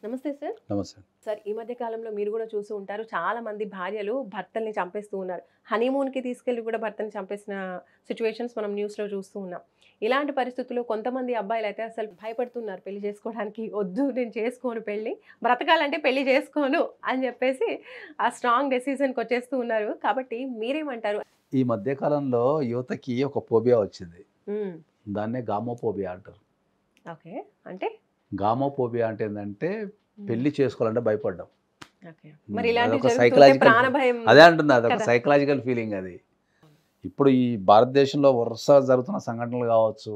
నమస్తే సార్. నమస్తే. సార్ ఈ మధ్య కాలంలో మీరు కూడా చూస్తూ ఉంటారు. చాలా మంది భార్యలు భర్తల్ని చంపేస్తూ ఉన్నారు. హనీమూన్‌కి తీసుకెళ్ళి కూడా భర్తని చంపేసిన సిట్యుయేషన్స్ మనం న్యూస్‌లో చూస్తూ ఉన్నాం. ఇలాంటి పరిస్థితుల్లో కొంతమంది అబ్బాయిలైతే అసలు భయపడుతున్నారు పెళ్లి చేసుకోవడానికి. వద్దు నేను చేసుకోను పెళ్లి. బ్రతకాలంటే పెళ్లి చేసుకోను అని చెప్పేసి ఆ స్ట్రాంగ్ డెసిషన్‌కి వచ్చేస్తూ ఉన్నారు. కాబట్టి మీరేమంటారు? ఈ మధ్య కాలంలో యువతకి ఒక ఫోబియా వచ్చింది. హ్మ్. దాన్నే గామోఫోబియా అంటారు. ఓకే. అంటే గామోఫోబియా అంటే ఏందంటే పెళ్లి చేసుకోవాలంటే భయపడ్డం. ఓకే. మరి ఇలాంటివి అదొక జరుగుతుంటే సైకలాజికల్ ప్రాణభయం అదే అంటున్నా, అదొక కదా. సైకలాజికల్ ఫీలింగ్ అది. ఇప్పుడు ఈ భారతదేశంలో వరుస జరుగుతున్న సంఘటనలు కావచ్చు,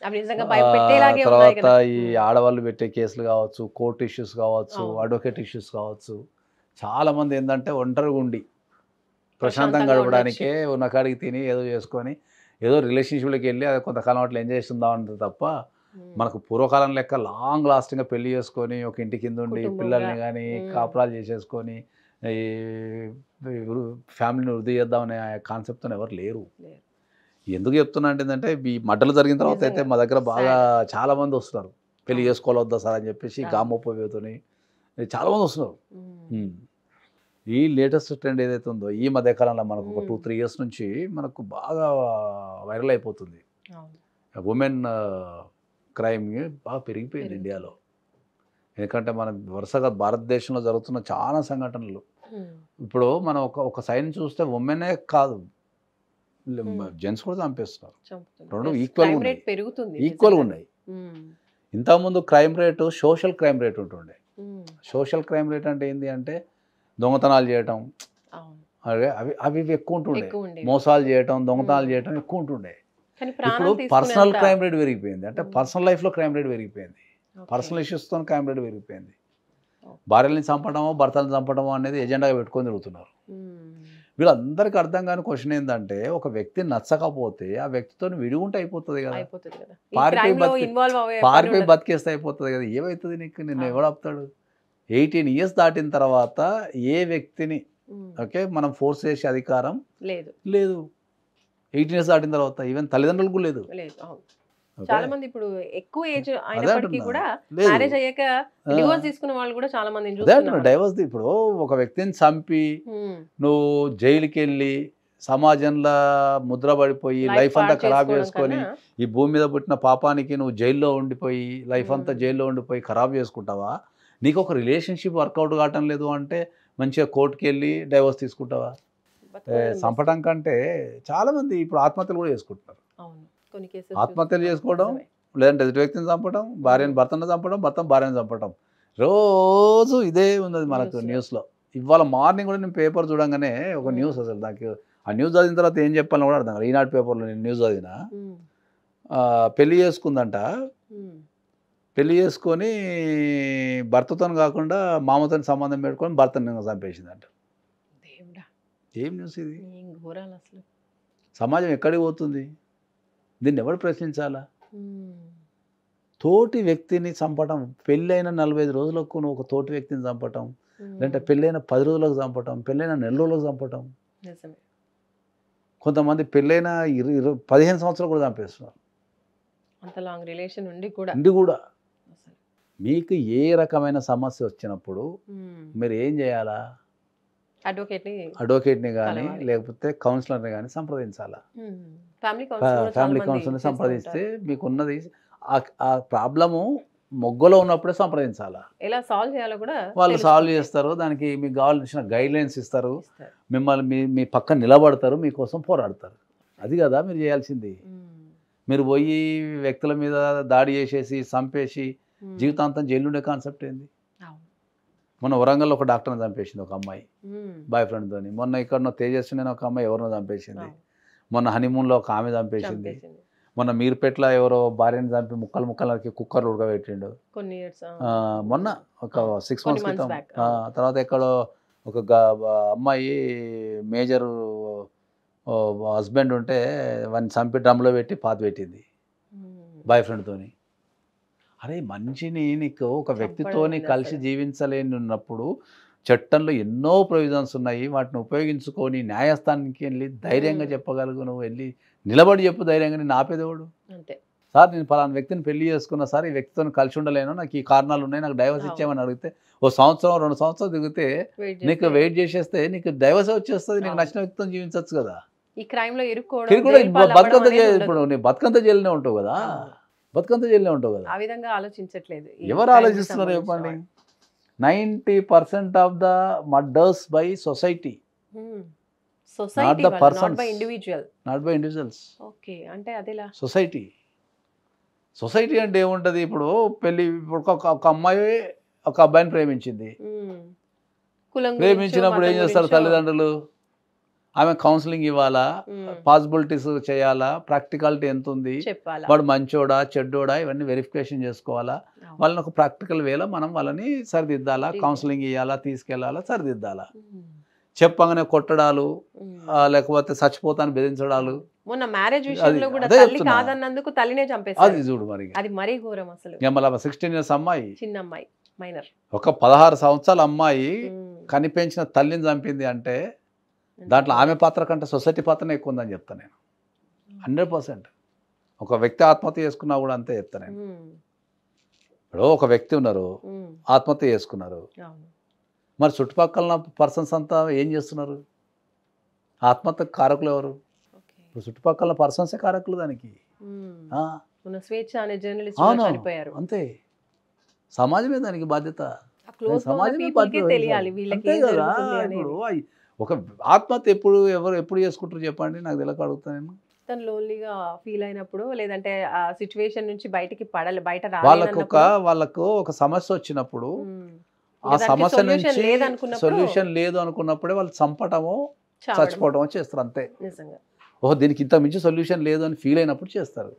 అవి నిజంగా భయపెట్టేలాగే ఉన్నాయి తర్వాత కదా. ఈ ఆడవాళ్ళు పెట్టే కేసులు కావచ్చు, కోర్టు ఇష్యూస్ కావచ్చు, అవును. అడ్వకేట్ ఇష్యూస్ కావచ్చు. చాలా మంది ఏంటంటే ఒంటరిగా ఉండి ప్రశాంతంగా ప్రశాంతంగా గడపడానికే ఉన్న కాడికి తిని ఏదో చేసుకొని ఏదో రిలేషన్షిప్లోకి వెళ్ళి అది కొంతకాలం అట్లా ఎంజాయ్ చేస్తుందాం అంతే తప్ప మనకు పూర్వకాలం లెక్క లాంగ్ లాస్టింగ్గా పెళ్లి చేసుకొని ఒక ఇంటి కింద ఉండి కుటుంబంగా. పిల్లల్ని కానీ కాపురాలు చేసేసుకొని ఈ ఫ్యామిలీని వృద్ధి చేద్దామనే కాన్సెప్ట్తో ఎవరు లేరు. లేరు. ఎందుకు చెప్తున్నా అంటే ఏంటంటే ఈ మడ్డలు జరిగిన తర్వాత అయితే నిజంగా. మా దగ్గర బాగా Sad. చాలా మంది వస్తున్నారు. పెళ్లి అవును. చేసుకోవాలొద్దా సార్ అని చెప్పేసి అవును. గామోపయోతోని చాలా మంది వస్తున్నారు. మ్మ్. ఈ లేటెస్ట్ ట్రెండ్ ఏదైతే ఉందో ఈ మధ్య కాలంలో మనకు ఒక 2-3 ఇయర్స్ నుంచి మనకు బాగా వైరల్ అయిపోతుంది. అవును. ఉమెన్ క్రైమ్ బాగా పెరిగిపోయింది ఇండియాలో. ఎందుకంటే మన వరుసగా భారతదేశంలో జరుగుతున్న చాలా సంఘటనలు. ఇప్పుడు మనం ఒక సైడ్ చూస్తే ఉమెనే కాదు, జెంట్స్ కూడా చంపేస్తున్నారు. రెండు ఈక్వల్గా ఉన్నాయి. పెరుగుతుంది ఈక్వల్గా ఉన్నాయి. ఇంతకుముందు crime rate social crime rate ఉంటుండే. సోషల్ క్రైమ్ రేట్ అంటే ఏంటి అంటే దొంగతనాలు చేయటం, అవి అవి ఎక్కువ ఉంటుండే. మోసాలు చేయటం, దొంగతనాలు చేయటం ఎక్కువ ఉంటుండే. ఇప్పుడు పర్సనల్ క్రైమ్ రేట్ పెరిగిపోయింది. అంటే పర్సనల్ లైఫ్లో క్రైమ్ రేట్ పెరిగిపోయింది. పర్సనల్ ఇష్యూస్తో క్రైమ్ రేట్ పెరిగిపోయింది. భార్యని చంపడమో భర్తలను చంపడమో అనేది ఎజెండాగా పెట్టుకొని తిరుగుతున్నారు. వీళ్ళందరికీ అర్థం కాని క్వశ్చన్ ఏంటంటే ఒక వ్యక్తి నచ్చకపోతే ఆ వ్యక్తితో విడిగుంటే అయిపోతుంది కదా, పారిపోయి బతికేస్తే అయిపోతుంది కదా. ఏమవుతుంది నీకు? నిన్ను ఎవడు ఆపుతాడు? 18 ఇయర్స్ దాటిన తర్వాత ఏ వ్యక్తిని ఓకే మనం ఫోర్స్ చేసే అధికారం లేదు. 18 ఇయర్స్ దాటిన తర్వాత ఈవెన్ తల్లిదండ్రులకు లేదు. చాలా మంది ఇప్పుడు ఎక్కువ ఏజ్ అయినప్పటికీ కూడా మ్యారేజ్ అయ్యాక డివోర్స్ తీసుకున్న వాళ్ళు కూడా చాలా మంది చూస్తున్నాం. డైవర్స్ ఇప్పుడు ఒక వ్యక్తిని చంపి నువ్వు జైలుకి వెళ్ళి సమాజంలో ముద్ర పడిపోయి లైఫ్ అంతా ఖరాబ్ చేసుకొని ఈ భూమి మీద పుట్టిన పాపానికి నువ్వు జైల్లో ఉండిపోయి లైఫ్ అంతా జైల్లో ఉండిపోయి ఖరాబ్ చేసుకుంటావా? నీకు ఒక రిలేషన్షిప్ వర్కౌట్ కావటం లేదు అంటే మంచిగా కోర్టుకి వెళ్ళి డైవర్స్ తీసుకుంటావా? చంపడం కంటే చాలా మంది ఇప్పుడు ఆత్మహత్యలు కూడా చేసుకుంటున్నారు. ఆత్మహత్యలు చేసుకోవడం, లేదంటే ఎదుటి వ్యక్తిని చంపడం, భర్తను చంపడం, భార్యను చంపడం, రోజు ఇదే ఉన్నది మనకు న్యూస్లో. ఇవాళ మార్నింగ్ కూడా నేను పేపర్ చూడంగానే ఒక న్యూస్, అసలు నాకు ఆ న్యూస్ చదివిన తర్వాత ఏం చెప్పాలని కూడా అర్థం కాదు. ఈనాడు పేపర్లో నేను న్యూస్ చదివిన పెళ్లి చేసుకుందంట, పెళ్లి చేసుకొని భర్తతో కాకుండా మామతో సంబంధం పెట్టుకొని భర్తను చంపేసిందంట. ఏం న్యూస్ ఇది? సమాజం ఎక్కడికి పోతుంది? దీన్ని ఎవరు ప్రశ్నించాలా? తోటి వ్యక్తిని చంపటం, పెళ్ళైన 45 రోజులకు నువ్వు ఒక తోటి వ్యక్తిని చంపటం, లేదంటే పెళ్ళైన 10 రోజులకు చంపటం, పెళ్ళైన 1 నెల రోజులకు చంపటం, కొంతమంది పెళ్ళైన 15 సంవత్సరాలు కూడా చంపేస్తున్నారు. ఇండి కూడా మీకు ఏ రకమైన సమస్య వచ్చినప్పుడు మీరు ఏం చేయాలా? అడ్వకేట్ని కానీ లేకపోతే కౌన్సిలర్ని కానీ సంప్రదించాలా. ఫ్యామిలీ కౌన్సిలర్ని సంప్రదిస్తే మీకున్నది ఆ ప్రాబ్లము మొగ్గలో ఉన్నప్పుడే సంప్రదించాలా. ఎలా సాల్వ్ చేయాలో కూడా వాళ్ళు సాల్వ్ చేస్తారు. దానికి మీకు కావాల్సిన గైడ్లైన్స్ ఇస్తారు. మిమ్మల్ని మీ పక్కన నిలబడతారు, మీకోసం పోరాడతారు. అది కదా మీరు చేయాల్సింది. మీరు పోయి వ్యక్తుల మీద దాడి చేసేసి చంపేసి జీవితాంతం జైలు ఉండే కాన్సెప్ట్ ఏంది? మొన్న వరంగల్లో ఒక డాక్టర్ని చంపేసింది ఒక అమ్మాయి బాయ్ ఫ్రెండ్తో. మొన్న ఇక్కడ తేజస్విని ఒక అమ్మాయి ఎవరినో చంపేసింది. మొన్న హనీమూన్లో ఒక ఆమె చంపేసింది. మొన్న మీర్పేటలో ఎవరో భార్యని చంపి ముక్కలకి కుక్కర్లు ఉడకబెట్టిండు మొన్న ఒక 6 months క్రితం. తర్వాత ఎక్కడో ఒక అమ్మాయి మేజర్ హస్బెండ్ ఉంటే వాడిని చంపి డ్రమ్లో పెట్టి పెట్టింది బాయ్ ఫ్రెండ్తోని. అరే మనిషిని నీకు ఒక వ్యక్తితోని కలిసి జీవించలేని ఉన్నప్పుడు చట్టంలో ఎన్నో ప్రొవిజన్స్ ఉన్నాయి. వాటిని ఉపయోగించుకొని న్యాయస్థానానికి వెళ్ళి ధైర్యంగా చెప్పగలుగు, నువ్వు వెళ్ళి నిలబడి చెప్పు ధైర్యంగా. నేను ఆపేదేవాడు? సార్ నేను పలానా వ్యక్తిని పెళ్లి చేసుకున్నా సార్, ఈ వ్యక్తితో కలిసి ఉండలేను, నాకు ఈ కారణాలు ఉన్నాయి, నాకు డైవర్స్ ఇచ్చామని అడిగితే ఓ సంవత్సరం 2 సంవత్సరాలు దిగితే నీకు వెయిట్ చేసేస్తే నీకు డైవర్స్ వచ్చేస్తుంది, నీకు నచ్చిన వ్యక్తితో జీవించవచ్చు కదా. ఈ క్రైమ్ లో బతుకంత ఇప్పుడు నీ బతుకంత జైలునే ఉంటావు కదా, బతుకంత జైలునే ఉంటావు కదా. ఆ విధంగా ఆలోచించట్లేదు. ఎవరు ఆలోచిస్తున్నారు చెప్పండి? 90% of the murders by society, society not by individuals. Okay, అంటే అదేలా సొసైటీ. సొసైటీ అంటే ఏముంటది? ఇప్పుడు పెళ్లి, ఇప్పుడు ఒక అమ్మాయి ఒక అబ్బాయిని ప్రేమించింది, ప్రేమించినప్పుడు ఏం చేస్తారు తల్లిదండ్రులు? ఆమె కౌన్సిలింగ్ ఇవ్వాలా, పాసిబిలిటీస్ చేయాలా, ప్రాక్టికాలిటీ ఎంత ఉంది, వాడు మంచోడా చెడ్డోడా, ఇవన్నీ వెరిఫికేషన్ చేసుకోవాలా. వాళ్ళని ఒక ప్రాక్టికల్ వేలో మనం వాళ్ళని సరిదిద్దాలా, కౌన్సిలింగ్ ఇవ్వాలా, తీసుకెళ్లాలా, సరిదిద్దాలా. చెప్పగానే కొట్టడాలు, లేకపోతే చచ్చిపోతాను బెదిరించడాలు. మొన్న మ్యారేజ్ విషయంలో కూడా తల్లి కాదన్నందుకు తల్లినే చంపేశారు. అది చూడు మరి, అది మరీ ఘోరం అసలు. 16 years అమ్మాయి, చిన్న అమ్మాయి, మైనర్, ఒక 16 సంవత్సరాల అమ్మాయి కనిపించిన తల్లిని చంపింది అంటే దాంట్లో ఆమె పాత్ర కంటే సొసైటీ పాత్రనే ఎక్కువ ఉందని చెప్తాను నేను. 100%. ఒక వ్యక్తి ఆత్మహత్య చేసుకున్నా కూడా అంతే చెప్తాను నేను. ఇప్పుడు ఒక వ్యక్తి ఉన్నారు, ఆత్మహత్య చేసుకున్నారు, మరి చుట్టుపక్కల పర్సన్స్ అంతా ఏం చేస్తున్నారు? ఆత్మహత్యకు కారకులు ఎవరు? ఇప్పుడు చుట్టుపక్కల పర్సన్సే కారకులు దానికి. స్వేచ్ఛ అనే జర్నలిస్ట్ చనిపోయారు, అంతే. సమాజమే దానికి బాధ్యత. సమాజమే అంతే కదా. ఇప్పుడు ఒక ఆత్మహత్య ఎప్పుడు చేసుకుంటారు చెప్పండి, నాకు తెలియక అడుగుతాను. తను లోన్లీగా ఫీల్ అయినప్పుడు, లేదంటే ఆ సిచ్యువేషన్ నుంచి బయట వాళ్ళకు ఒక సమస్య వచ్చినప్పుడు, ఆ సమస్య నుంచి సొల్యూషన్ లేదు అనుకున్నప్పుడే వాళ్ళు చంపటమో చచ్చిపోవటమో చేస్తారు, అంతే. ఓహో దీనికి ఇంతకు మించి సొల్యూషన్ లేదు అని ఫీల్ అయినప్పుడు చేస్తారు.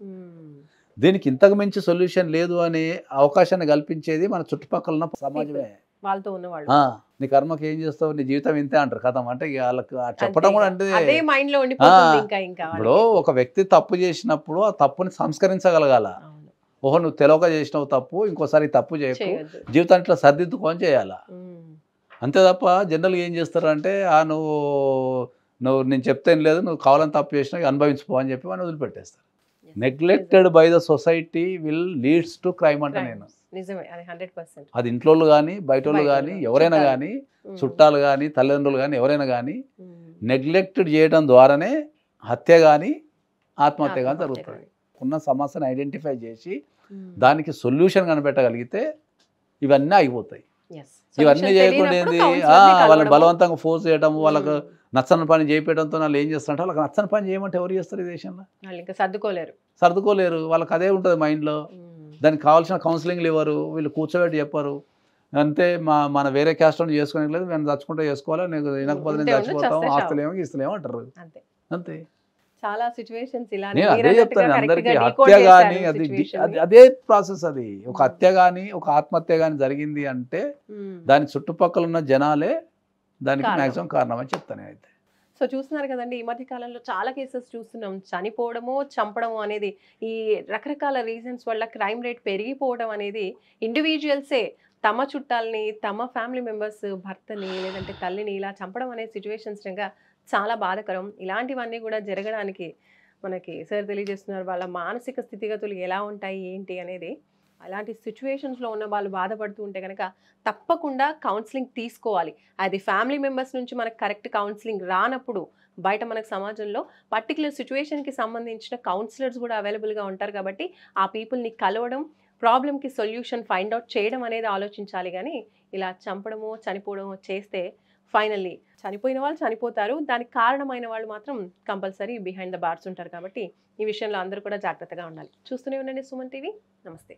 దీనికి ఇంతకు మించి సొల్యూషన్ లేదు అనే అవకాశాన్ని కల్పించేది మన చుట్టుపక్కల ఉన్న సమాజమే. వాళ్ళతో ఉన్నవాళ్ళు నీ కర్మకి ఏం చేస్తావు, నీ జీవితం ఇంతే అంటారు కథం. అంటే వాళ్ళకి చెప్పడం కూడా అంటే ఇప్పుడు ఒక వ్యక్తి తప్పు చేసినప్పుడు ఆ తప్పుని సంస్కరించగలగాల. ఓహో నువ్వు తెలియక చేసినావు తప్పు, ఇంకోసారి తప్పు చేయకు, జీవితాన్ని ఇట్లా సర్దిద్దుకొని చేయాలా, అంతే తప్ప జనరల్గా ఏం చేస్తారంటే నువ్వు నేను చెప్తేం లేదు, నువ్వు కావాలని తప్పు చేసినా అనుభవించుకో అని చెప్పి వాళ్ళు వదిలిపెట్టేస్తారు. Neglected by the society will leads to crime అంటే నేను. అది ఇంట్లో కానీ బయట వాళ్ళు కానీ ఎవరైనా కానీ, చుట్టాలు కానీ తల్లిదండ్రులు కానీ ఎవరైనా కానీ నెగ్లెక్టెడ్ చేయడం ద్వారానే హత్య కానీ ఆత్మహత్య కానీ జరుగుతుంది. ఉన్న సమస్యను ఐడెంటిఫై చేసి దానికి సొల్యూషన్ కనిపెట్టగలిగితే ఇవన్నీ అయిపోతాయి. ఇవన్నీ చేయకుండా ఏంది, వాళ్ళని బలవంతంగా ఫోర్స్ చేయడం, వాళ్ళకు నచ్చని పని చేయడంతో వాళ్ళు ఏం చేస్తారంటే, వాళ్ళకి నచ్చని పని చేయమంటే ఎవరు చేస్తారు ఈ దేశంలో? సర్దుకోలేరు. వాళ్ళకి అదే ఉంటుంది మైండ్లో. దానికి కావాల్సిన కౌన్సిలింగ్లు ఇవ్వరు, వీళ్ళు కూర్చోబెట్టి చెప్పరు. అంతే, మన వేరే క్యాస్ట్ చేసుకునే లేదు, మేము చచ్చుకుంటే చేసుకోవాలి, నీకు వినకపోతే నేను చచ్చిపోతాము, ఆస్తులేమో ఇస్తలేమో అంటారు, అంతే. చాలా సిచ్యువేషన్స్ ఇలా నేను అదే చెప్తాను అందరికీ. హత్య కానీ అదే ప్రాసెస్. అది ఒక హత్య కానీ ఒక ఆత్మహత్య కానీ జరిగింది అంటే దాని చుట్టుపక్కల ఉన్న జనాలే దానికి మ్యాక్సిమం కారణం అని చెప్తాను అయితే. సో చూస్తున్నారు కదండి, ఈ మధ్య కాలంలో చాలా కేసెస్ చూస్తున్నాం. చనిపోవడము, చంపడము అనేది, ఈ రకరకాల రీజన్స్ వల్ల క్రైమ్ రేట్ పెరిగిపోవడం అనేది ఇండివిజువల్సే తమ చుట్టాలని, తమ ఫ్యామిలీ మెంబర్స్, భర్తని లేదంటే తల్లిని ఇలా చంపడం అనే సిచ్యువేషన్స్ చాలా బాధాకరం. ఇలాంటివన్నీ కూడా జరగడానికి మనకి సార్ తెలియజేస్తున్నారు. వాళ్ళ మానసిక స్థితిగతులు ఎలా ఉంటాయి ఏంటి అనేది. అలాంటి సిచ్యువేషన్స్లో ఉన్న వాళ్ళు బాధపడుతూ ఉంటే కనుక తప్పకుండా కౌన్సిలింగ్ తీసుకోవాలి. అది ఫ్యామిలీ మెంబర్స్ నుంచి మనకు కరెక్ట్ కౌన్సిలింగ్ రానప్పుడు బయట మనకు సమాజంలో పర్టికులర్ సిచ్యువేషన్కి సంబంధించిన కౌన్సిలర్స్ కూడా అవైలబుల్గా ఉంటారు. కాబట్టి ఆ పీపుల్ని కలవడం, ప్రాబ్లమ్కి సొల్యూషన్ ఫైండ్ అవుట్ చేయడం అనేది ఆలోచించాలి. కానీ ఇలా చంపడమో చనిపోవడమో చేస్తే ఫైనల్లీ చనిపోయిన వాళ్ళు చనిపోతారు, దానికి కారణమైన వాళ్ళు మాత్రం కంపల్సరీ బిహైండ్ ద బార్స్ ఉంటారు. కాబట్టి ఈ విషయంలో అందరూ కూడా జాగ్రత్తగా ఉండాలి. చూస్తూనే ఉండండి సుమన్ టీవీ. నమస్తే.